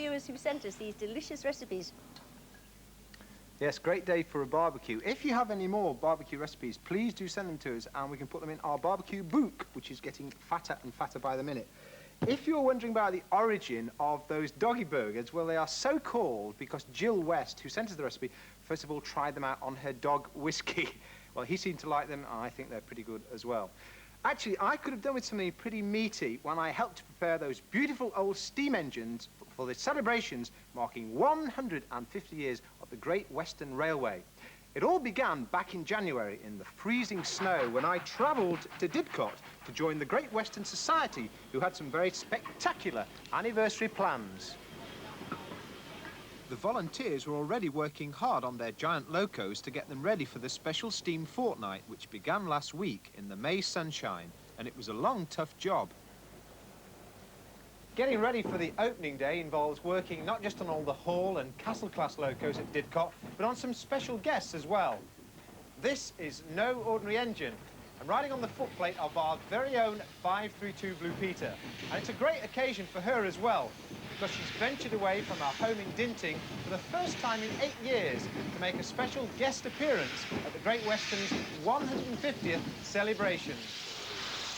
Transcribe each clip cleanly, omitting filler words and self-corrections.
viewers who sent us these delicious recipes. Yes, great day for a barbecue. If you have any more barbecue recipes, please do send them to us and we can put them in our barbecue book, which is getting fatter and fatter by the minute. If you're wondering about the origin of those doggy burgers, well, they are so called because Jill West, who sent us the recipe, first of all tried them out on her dog Whiskey. Well, he seemed to like them, and I think they're pretty good as well. Actually, I could have done with something pretty meaty when I helped to prepare those beautiful old steam engines for the celebrations marking 150 years of the Great Western Railway. It all began back in January in the freezing snow when I travelled to Didcot to join the Great Western Society, who had some very spectacular anniversary plans. The volunteers were already working hard on their giant locos to get them ready for the special steam fortnight, which began last week in the May sunshine, and it was a long, tough job. Getting ready for the opening day involves working not just on all the Hall and Castle-class locos at Didcot, but on some special guests as well. This is no ordinary engine, and riding on the footplate of our very own 532 Blue Peter. And it's a great occasion for her as well, because she's ventured away from our home in Dinting for the first time in 8 years to make a special guest appearance at the Great Western's 150th celebration.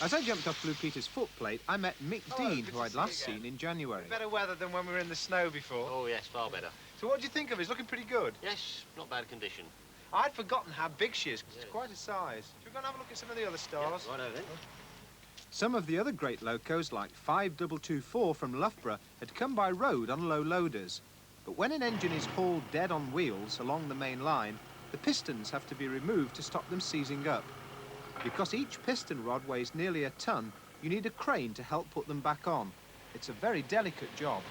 As I jumped off Blue Peter's footplate, I met Mick Dean, who I'd last seen in January. Better weather than when we were in the snow before. Oh, yes, far better. So what do you think of her? He's looking pretty good. Yes, not bad condition. I'd forgotten how big she is, because it's quite a size. Should we go and have a look at some of the other stars? Yeah, righto then. Some of the other great locos, like 5224 from Loughborough, had come by road on low loaders. But when an engine is hauled dead on wheels along the main line, the pistons have to be removed to stop them seizing up. Because each piston rod weighs nearly a ton, you need a crane to help put them back on. It's a very delicate job.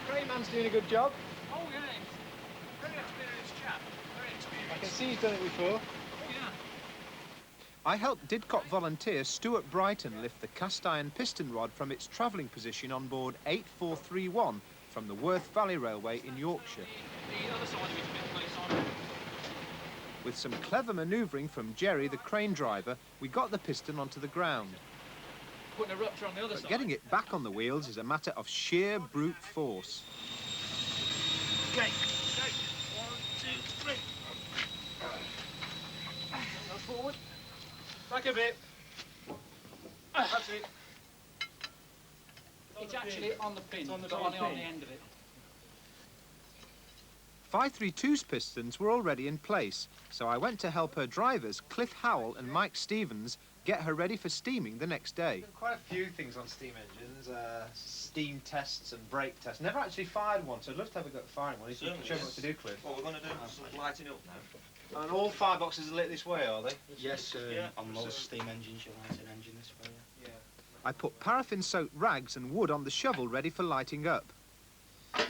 Crane man's doing a good job. Oh, yeah. Very experienced chap. Very experienced. I can see he's done it before. Oh, yeah. I helped Didcot volunteer Stuart Brighton lift the cast-iron piston rod from its travelling position on board 8431 from the Worth Valley Railway in Yorkshire. The other side of it's a bit close on. With some clever manoeuvring from Jerry, the crane driver, we got the piston onto the ground. Putting a rupture on the other But side. getting it back on the wheels is a matter of sheer brute force. Okay. Okay. 1, 2, 3. Go forward. Back a bit. That's it. It's actually on the pin, but only on the end of it. 532's pistons were already in place, so I went to help her drivers, Cliff Howell and Mike Stevens, get her ready for steaming the next day. Quite a few things on steam engines, steam tests and brake tests. Never actually fired one, so I'd love to have a go at firing one. You can show me what to do, Cliff. What we're going to do is some lighting up now. And all fireboxes are lit this way, are they? Yes, Yeah. on most steam engines you light an engine this way. Yeah. I put paraffin-soaked rags and wood on the shovel ready for lighting up. So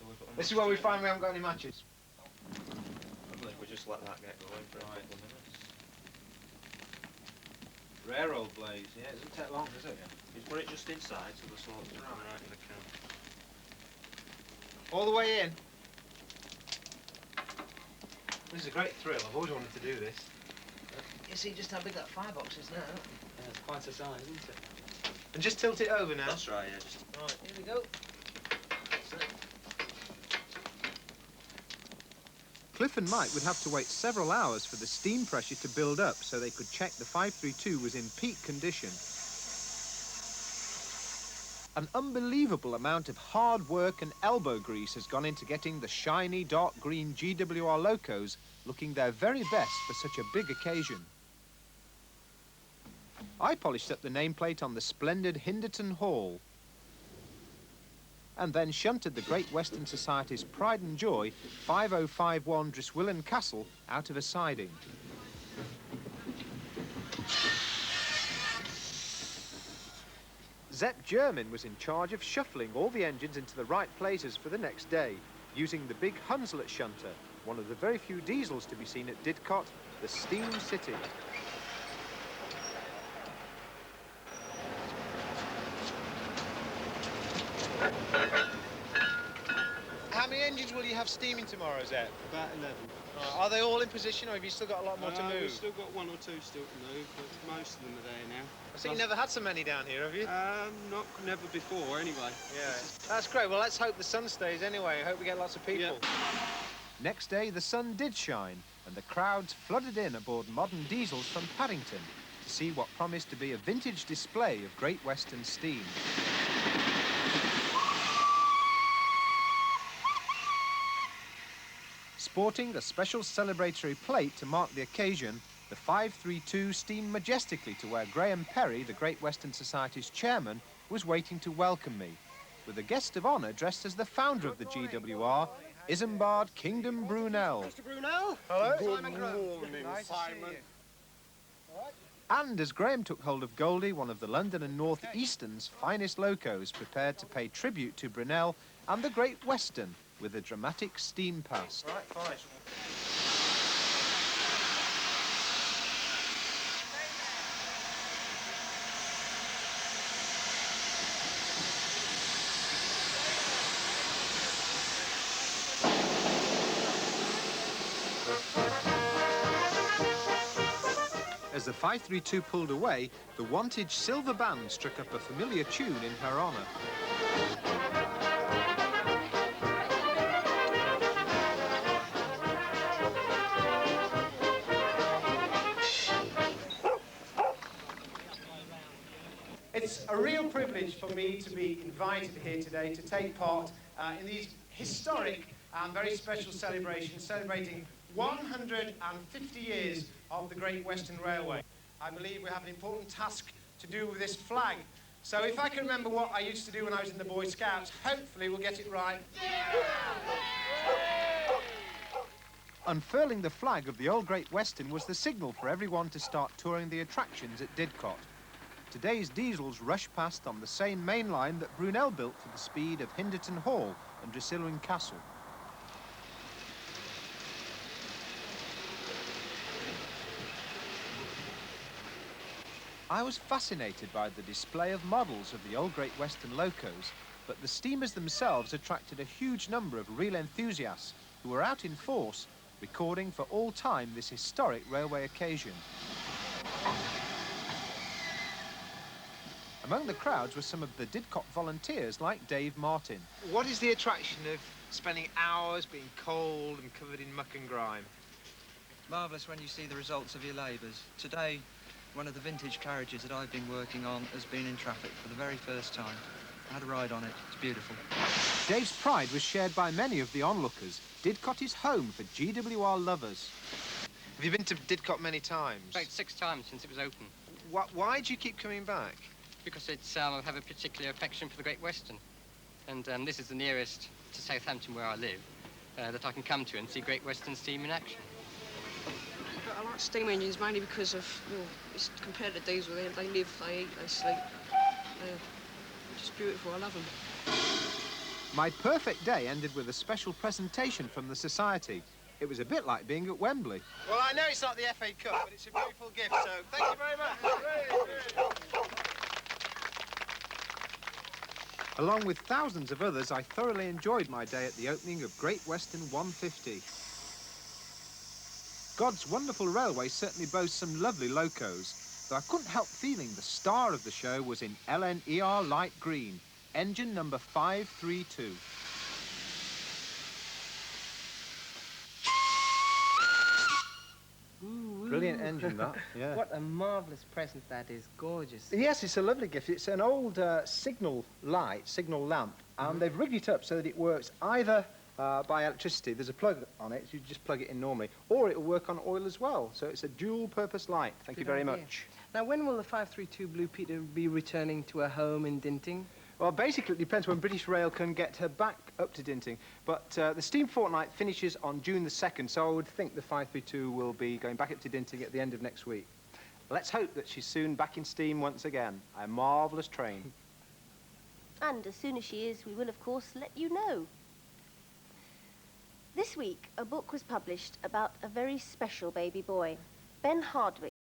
we've got This is where we find we haven't got any matches. I believe we just let that get going for a couple of minutes. Rare old blaze, yeah, it doesn't take long, does it? You put it just inside so the salt doesn't come right in the can. All the way in. This is a great thrill, I've always wanted to do this. You see just how big that firebox is now? Yeah, it's quite a size, isn't it? And just tilt it over now. That's right, yeah. Just... Right, here we go. Cliff and Mike would have to wait several hours for the steam pressure to build up so they could check the 532 was in peak condition. An unbelievable amount of hard work and elbow grease has gone into getting the shiny dark green GWR locos looking their very best for such a big occasion. I polished up the nameplate on the splendid Hinderton Hall and then shunted the Great Western Society's pride and joy 5051 Driswillan Castle out of a siding. Zepp German was in charge of shuffling all the engines into the right places for the next day, using the big Hunslet shunter, one of the very few diesels to be seen at Didcot, the Steam City. How many engines engines will you have steaming tomorrow, Zeb? About 11. Are they all in position, or have you still got a lot more to move? We've still got one or two still to move, but most of them are there now. I see you never had so many down here, have you? Never before, anyway. Yeah. That's great. Well, let's hope the sun stays anyway. I hope we get lots of people. Yeah. Next day, the sun did shine, and the crowds flooded in aboard modern diesels from Paddington to see what promised to be a vintage display of Great Western steam. Sporting a special celebratory plate to mark the occasion, the 532 steamed majestically to where Graham Perry, the Great Western Society's chairman, was waiting to welcome me, with a guest of honour dressed as the founder of the GWR, Isambard Kingdom Brunel. Mr. Brunel? Hello. Simon Morning, nice Simon. And as Graham took hold of Goldie, one of the London and North Eastern's finest locos, prepared to pay tribute to Brunel and the Great Western with a dramatic steam past. Right, fine. As the 532 pulled away, the Wantage Silver Band struck up a familiar tune in her honour. It's a real privilege for me to be invited here today to take part in these historic and very special celebrations, celebrating 150 years of the Great Western Railway. I believe we have an important task to do with this flag. So if I can remember what I used to do when I was in the Boy Scouts, hopefully we'll get it right. Unfurling the flag of the old Great Western was the signal for everyone to start touring the attractions at Didcot. Today's diesels rush past on the same main line that Brunel built for the speed of Hinderton Hall and Dressylwyn Castle. I was fascinated by the display of models of the old Great Western locos, but the steamers themselves attracted a huge number of real enthusiasts who were out in force, recording for all time this historic railway occasion. Among the crowds were some of the Didcot volunteers like Dave Martin. What is the attraction of spending hours being cold and covered in muck and grime? Marvellous when you see the results of your labours. Today, one of the vintage carriages that I've been working on has been in traffic for the very first time. I had a ride on it. It's beautiful. Dave's pride was shared by many of the onlookers. Didcot is home for GWR lovers. Have you been to Didcot many times? About 6 times since it was open. Why do you keep coming back? Because it's, I have a particular affection for the Great Western. And this is the nearest to Southampton where I live that I can come to and see Great Western steam in action. I like steam engines mainly because of, well, it's compared to diesel, they live, they eat, they sleep. They're just beautiful, I love them. My perfect day ended with a special presentation from the Society. It was a bit like being at Wembley. Well, I know it's not the FA Cup, but it's a beautiful gift, so thank you very much. Along with thousands of others, I thoroughly enjoyed my day at the opening of Great Western 150. God's wonderful railway certainly boasts some lovely locos, though I couldn't help feeling the star of the show was in LNER light green, engine number 532. Brilliant engine, that. Yeah. What a marvellous present that is. Gorgeous. Yes, it's a lovely gift. It's an old signal lamp, and they've rigged it up so that it works either by electricity. There's a plug on it, so you just plug it in normally, or it'll work on oil as well. So it's a dual-purpose light. Thank you very much. Now, when will the 532 Blue Peter be returning to her home in Dinting? Well, basically, it depends when British Rail can get her back up to Dinting. But the steam fortnight finishes on June the 2nd, so I would think the 532 will be going back up to Dinting at the end of next week. Let's hope that she's soon back in steam once again. A marvellous train. And as soon as she is, we will, of course, let you know. This week, a book was published about a very special baby boy, Ben Hardwick.